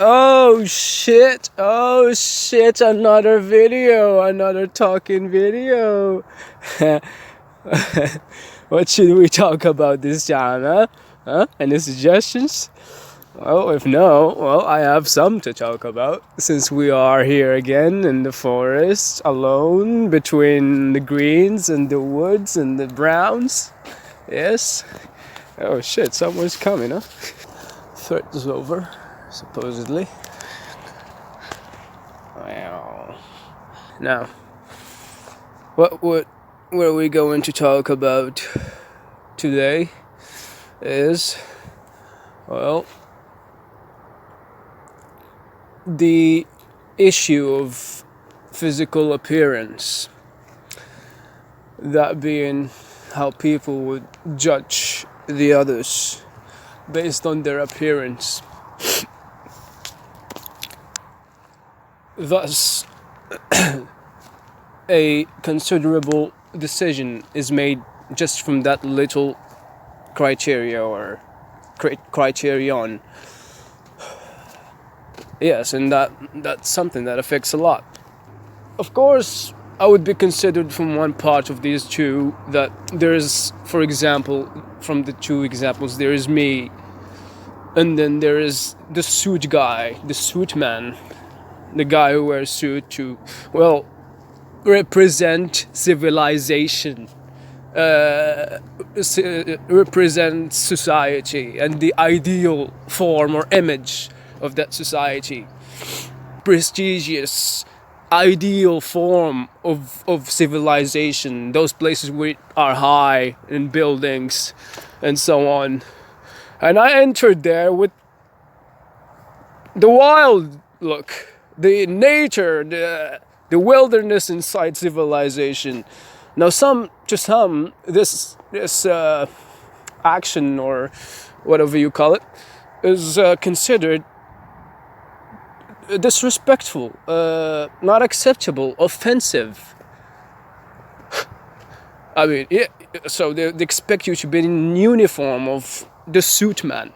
Oh shit! Oh shit! Another video, another talking video. What should we talk about this time, huh? Huh? Any suggestions? Well, if no, well, I have some to talk about since we are here again in the forest, alone between the greens and the woods and the browns. Yes. Oh shit! Someone's coming, huh? Threat is over, supposedly. Wow. Now, what are we going to talk about today is, well, the issue of physical appearance. That being how people would judge the others based on their appearance. Thus, a considerable decision is made just from that little criteria or criterion. Yes, and that's something that affects a lot. Of course, I would be considered from one part of these two that there is, for example, from the two examples, there is me, and then there is the suit guy, the suit man, the guy who wears suit to, well, represent civilization, represent society and the ideal form or image of that society. Prestigious, ideal form of civilization, those places which are high in buildings and so on. And I entered there with the wild look, the nature, the wilderness inside civilization. Now this action, or whatever you call it, is considered disrespectful, not acceptable, offensive. I mean, yeah, so they expect you to be in uniform of the suit man.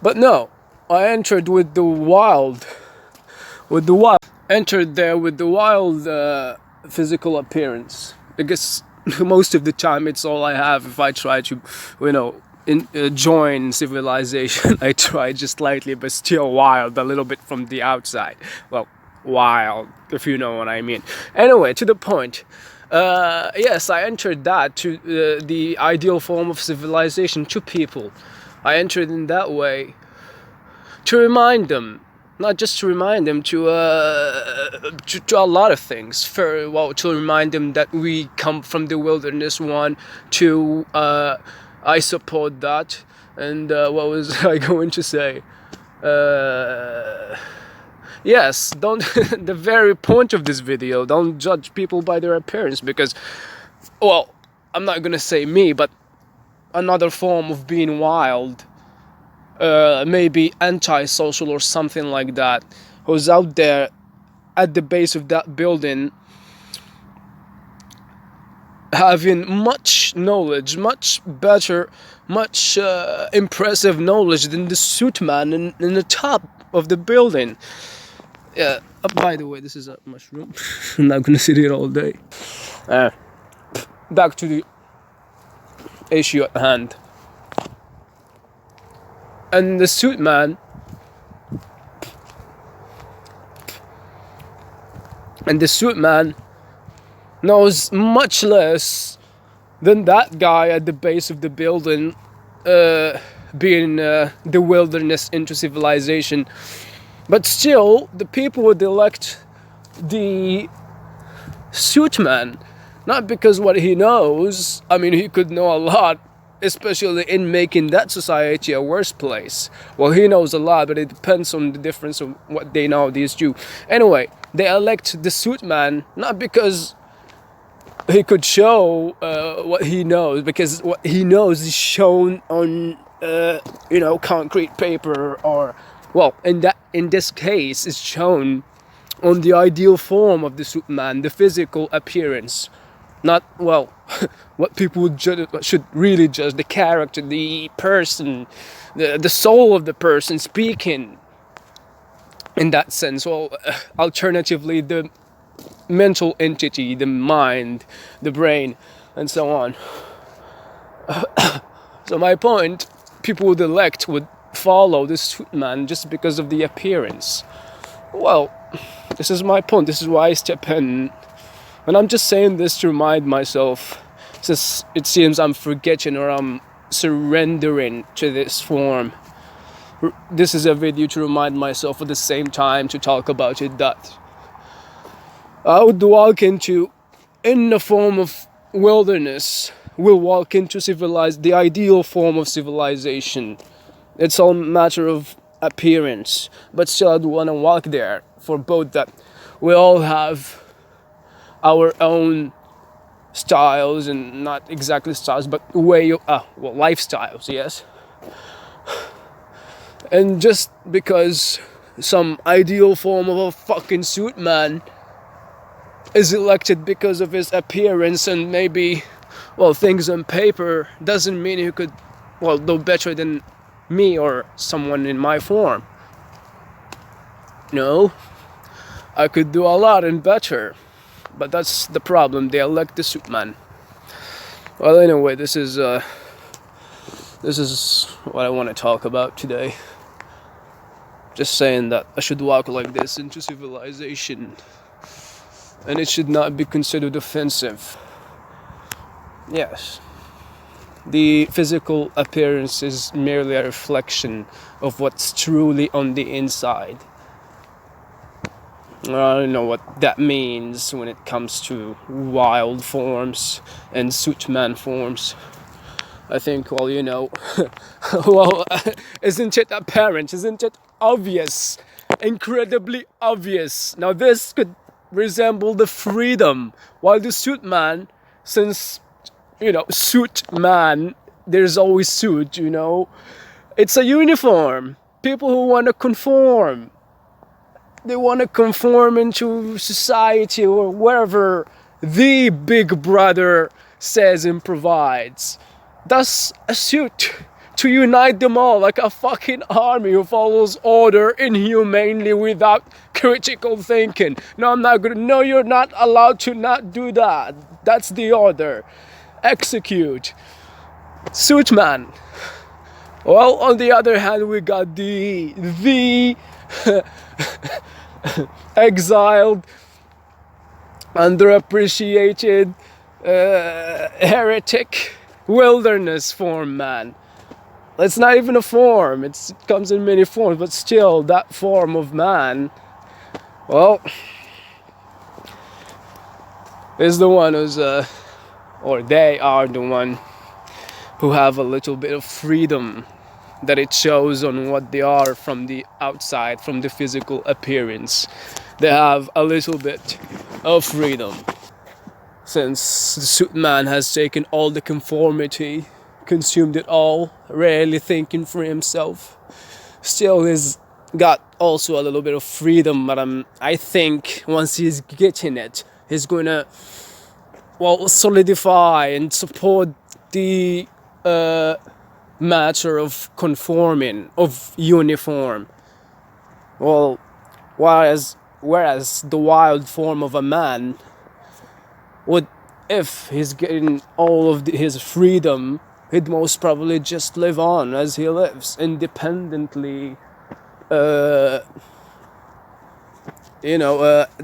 But no, I entered with the wild. Entered there with the wild physical appearance, because most of the time it's all I have. If I try to, join civilization, I try just slightly, but still wild, a little bit from the outside. Well, wild, if you know what I mean. Anyway, to the point. Yes, I entered that to the ideal form of civilization to people. I entered in that way to remind them, not just to remind them, to a lot of things. To remind them that we come from the wilderness. One, to I support that. And what was I going to say? Yes, don't. The very point of this video: don't judge people by their appearance, because, well, I'm not gonna say me, but another form of being wild, maybe antisocial or something like that, who's out there at the base of that building, having much knowledge, much better, much impressive knowledge than the suit man in the top of the building. Yeah. By the way, this is a mushroom. I'm not gonna sit here all day. Back to the issue at hand. And the suit man knows much less than that guy at the base of the building, being the wilderness into civilization. But still, the people would elect the suit man, not because what he knows. I mean, he could know a lot, especially in making that society a worse place. Well, he knows a lot, but it depends on the difference of what they know, these two. Anyway, they elect the suit man, not because he could show what he knows, because what he knows is shown on, concrete paper, or, well, in this case, is shown on the ideal form of the suit man, the physical appearance. Not, well, what people would should really judge: the character, the person, the soul of the person speaking. In that sense, well, alternatively, the mental entity, the mind, the brain, and so on. So my point, people would follow this suit man just because of the appearance. Well, this is my point. This is why I step in. And I'm just saying this to remind myself, since it seems I'm forgetting or I'm surrendering to this form. This is a video to remind myself at the same time to talk about it, that I would walk into, in the form of wilderness, will walk into the ideal form of civilization. It's all a matter of appearance, but still I'd want to walk there for both that we all have our own styles, and not exactly styles, but lifestyles, yes. And just because some ideal form of a fucking suit man is elected because of his appearance and maybe, things on paper, doesn't mean he could, do better than me or someone in my form. No, I could do a lot and better, but that's the problem. They elect the suit man. Well, anyway, this is what I want to talk about today. Just saying that I should walk like this into civilization, and it should not be considered offensive. Yes, the physical appearance is merely a reflection of what's truly on the inside. I don't know what that means when it comes to wild forms and suit man forms. I think, isn't it apparent? Isn't it obvious? Incredibly obvious. Now this could resemble the freedom, while the suit man, since, suit man, there's always suit, it's a uniform. People who want to conform. They want to conform into society or wherever the big brother says and provides. Thus, a suit to unite them all, like a fucking army who follows order inhumanely without critical thinking. No, you're not allowed to not do that. That's the order. Execute. Suit man. Well, on the other hand, we got the exiled, underappreciated, heretic, wilderness form man. It's not even a form. It comes in many forms, but still, that form of man, is the one who's, or they are the one who have a little bit of freedom that it shows on what they are from the outside, from the physical appearance. They have a little bit of freedom, since the suit man has taken all the conformity, consumed it all, rarely thinking for himself. Still, he's got also a little bit of freedom, but I think once he's getting it, he's gonna solidify and support the matter of conforming, of uniform. Whereas the wild form of a man would, if he's getting all of his freedom, he'd most probably just live on as he lives, independently,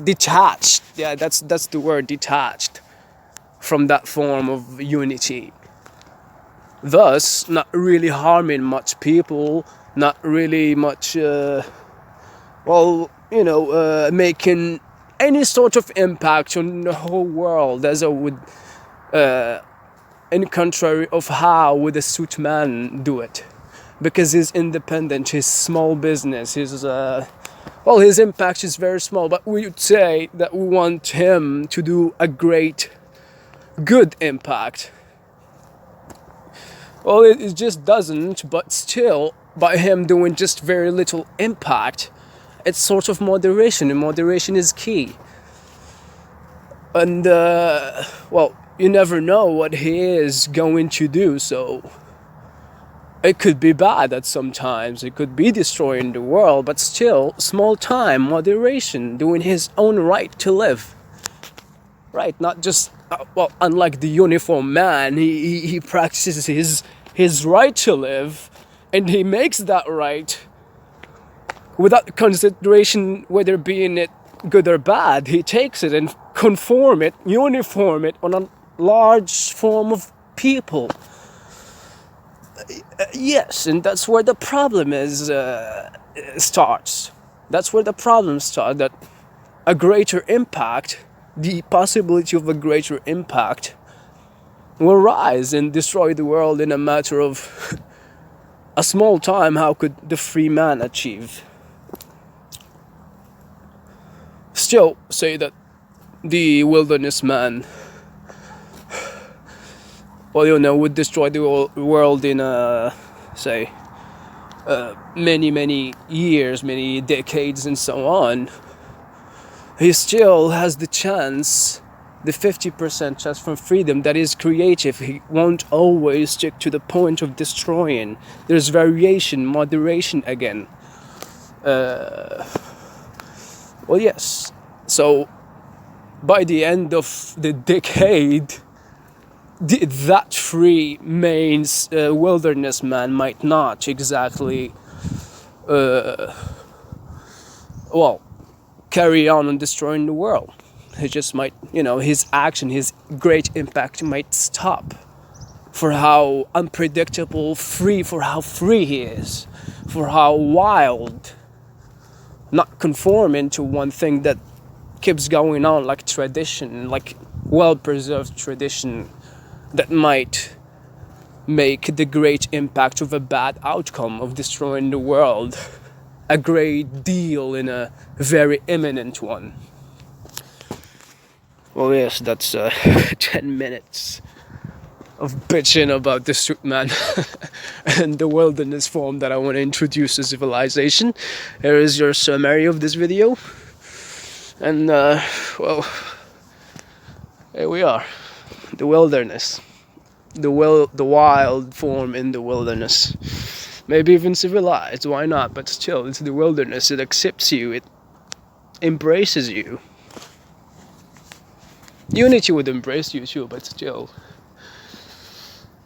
detached. Yeah, that's the word, detached from that form of unity. Thus, not really harming much people, not really much, making any sort of impact on the whole world, as I would, in contrary of how would a suit man do it. Because he's independent, his small business, his impact is very small, but we would say that we want him to do a great, good impact. Well, it just doesn't, but still, by him doing just very little impact, it's sort of moderation, and moderation is key. And, you never know what he is going to do, so it could be bad at some times, it could be destroying the world, but still, small time, moderation, doing his own right to live. Right, not just, well, unlike the uniform man, he practices his right to live, and he makes that right without consideration whether being it good or bad. He takes it and conform it, uniform it on a large form of people. Yes, and that's where the problem starts. That's where the problem starts, that a greater impact, the possibility of a greater impact, will rise and destroy the world in a matter of a small time. How could the free man achieve? Still say that the wilderness man, well, would destroy the world in many years, many decades, and so on. He still has the chance, the 50% chance from freedom, that is creative. He won't always stick to the point of destroying. There's variation, moderation again. Well, yes. So, by the end of the decade, that free man's wilderness man might not exactly, carry on destroying the world. He just might, his action, his great impact might stop for how unpredictable, for how free he is, for how wild, not conforming to one thing that keeps going on, like tradition, like well-preserved tradition, that might make the great impact of a bad outcome of destroying the world a great deal in a very imminent one. Well, yes, that's 10 minutes of bitching about the suit man and the wilderness form that I want to introduce to civilization. Here is your summary of this video. And, here we are. The wilderness. The wild form in the wilderness. Maybe even civilized, why not? But still, it's the wilderness. It accepts you. It embraces you. Unity would embrace you too, but still.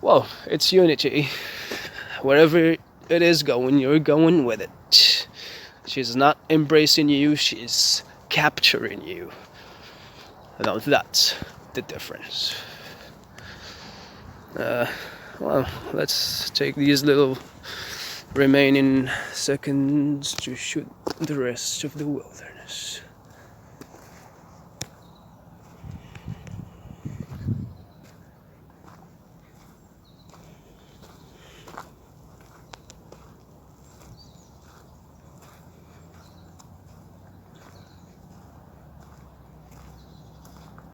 Well, it's unity. Wherever it is going, you're going with it. She's not embracing you, she's capturing you. And that's the difference. Well, let's take these little remaining seconds to shoot the rest of the wilderness.